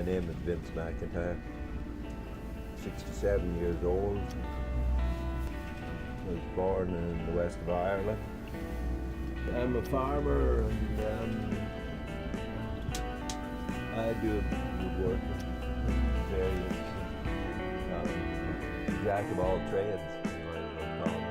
My name is Vince McIntyre, 67 years old. I was born in the west of Ireland. I'm a farmer and I do work with various jack of all trades. I call it.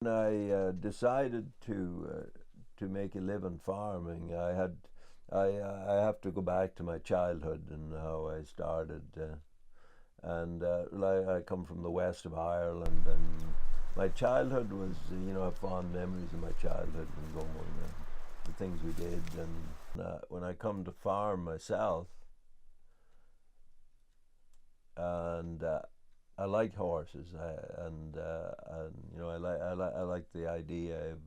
I decided to make a living farming. I have to go back to my childhood and how I started. I come from the west of Ireland, and my childhood was, I have fond memories of my childhood and going the things we did. And when I come to farm myself, and I like horses, I like the idea of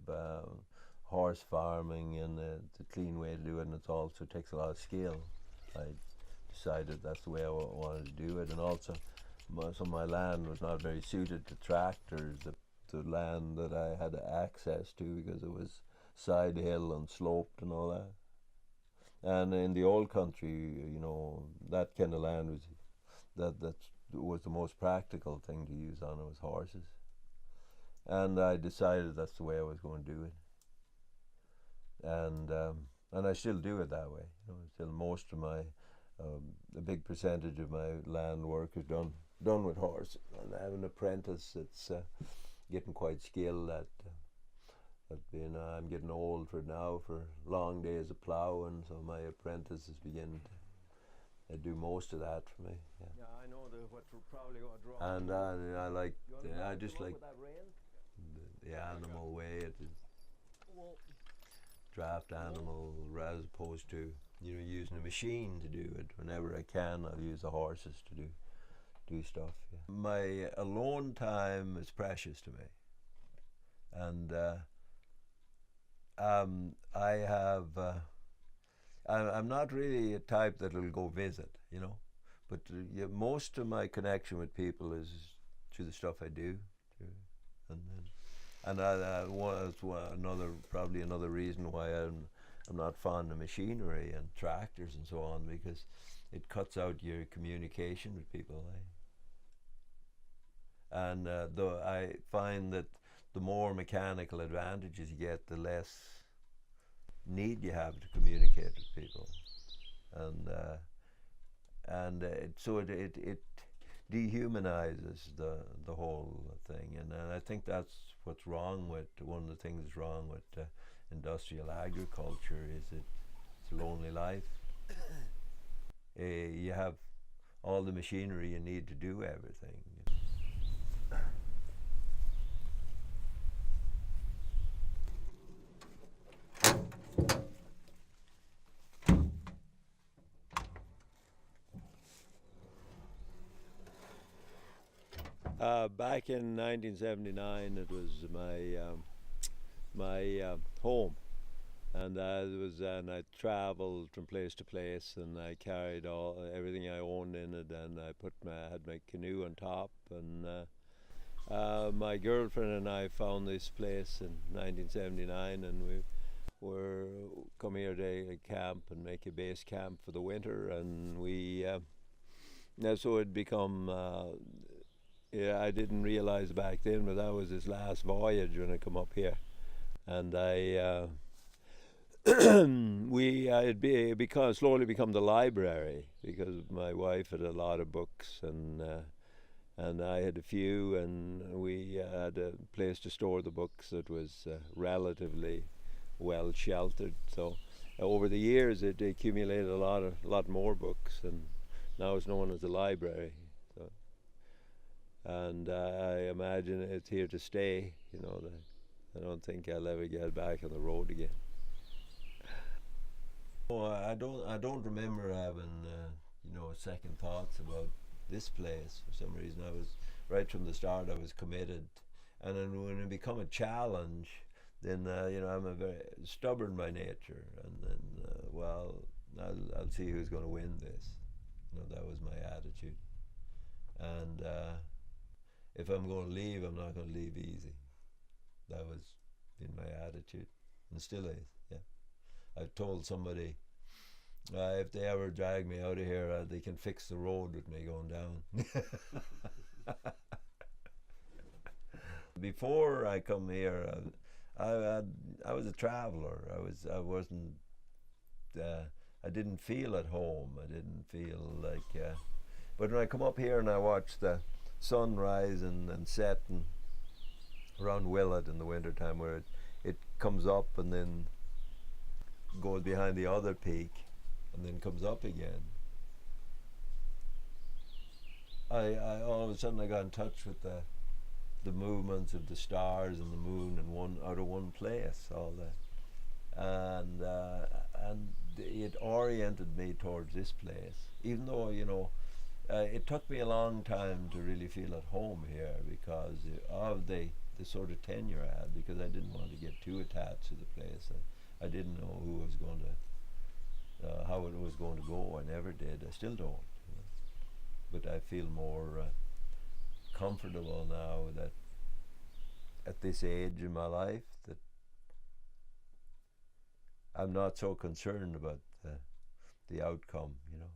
horse farming, and it's a clean way to do it, and it also takes a lot of skill. I decided that's the way I wanted to do it, and also some of my land was not very suited to tractors. The land that I had access to, because it was side hill and sloped and all that. And in the old country, that kind of land was that was the most practical thing to use on it, was horses. And I decided that's the way I was going to do it. And I still do it that way. Still most of my a big percentage of my land work is done with horses. And I have an apprentice that's getting quite skilled at I'm getting old for now, for long days of ploughing, so my apprentice is beginning to do most of that for me. Yeah, I know what probably going to draw. And I just like the animal way it is. Draft animal, as opposed to using a machine to do it. Whenever I can, I'll use the horses to do stuff. Yeah. My alone time is precious to me, and I have. I'm not really a type that will go visit, but most of my connection with people is through the stuff I do, and that was probably another reason why I'm not fond of machinery and tractors and so on, because it cuts out your communication with people. And though I find that the more mechanical advantages you get, the less need you have to communicate with people, and it dehumanizes the whole thing, and I think that's what's wrong with one of the things that's wrong with industrial agriculture, is it's a lonely life. You have all the machinery you need to do everything. Back in 1979, it was my home, and I traveled from place to place, and I carried everything I owned in it, and I had my canoe on top, and my girlfriend and I found this place in 1979, and we were come here to camp and make a base camp for the winter, and so it become. Yeah, I didn't realize back then, but that was his last voyage when I come up here, and I it slowly become the library, because my wife had a lot of books, and I had a few, and we had a place to store the books that was relatively well sheltered. So over the years, it accumulated a lot more books, and now it's known as the library. And I imagine it's here to stay. I don't think I'll ever get back on the road again. Oh, I don't remember having second thoughts about this place for some reason. I was right from the start. I was committed, and then when it became a challenge, then you know, I'm a very stubborn by nature, and then well, I'll see who's going to win this. You know, that was my attitude, and if I'm going to leave, I'm not going to leave easy. That was in my attitude, and still is. Yeah, I've told somebody if they ever drag me out of here, they can fix the road with me going down. Before I come here, I was a traveler. I wasn't. I didn't feel at home. I didn't feel like. But when I come up here and I watch the sun rise and set and around Willett in the wintertime, where it comes up and then goes behind the other peak and then comes up again. I all of a sudden I got in touch with the movements of the stars and the moon in one out of one place, all that, and it oriented me towards this place. Even though, you know, it took me a long time to really feel at home here because of the sort of tenure I had, because I didn't want to get too attached to the place. I didn't know who was going to, how it was going to go. I never did. I still don't. You know. But I feel more comfortable now that at this age in my life that I'm not so concerned about the outcome, you know.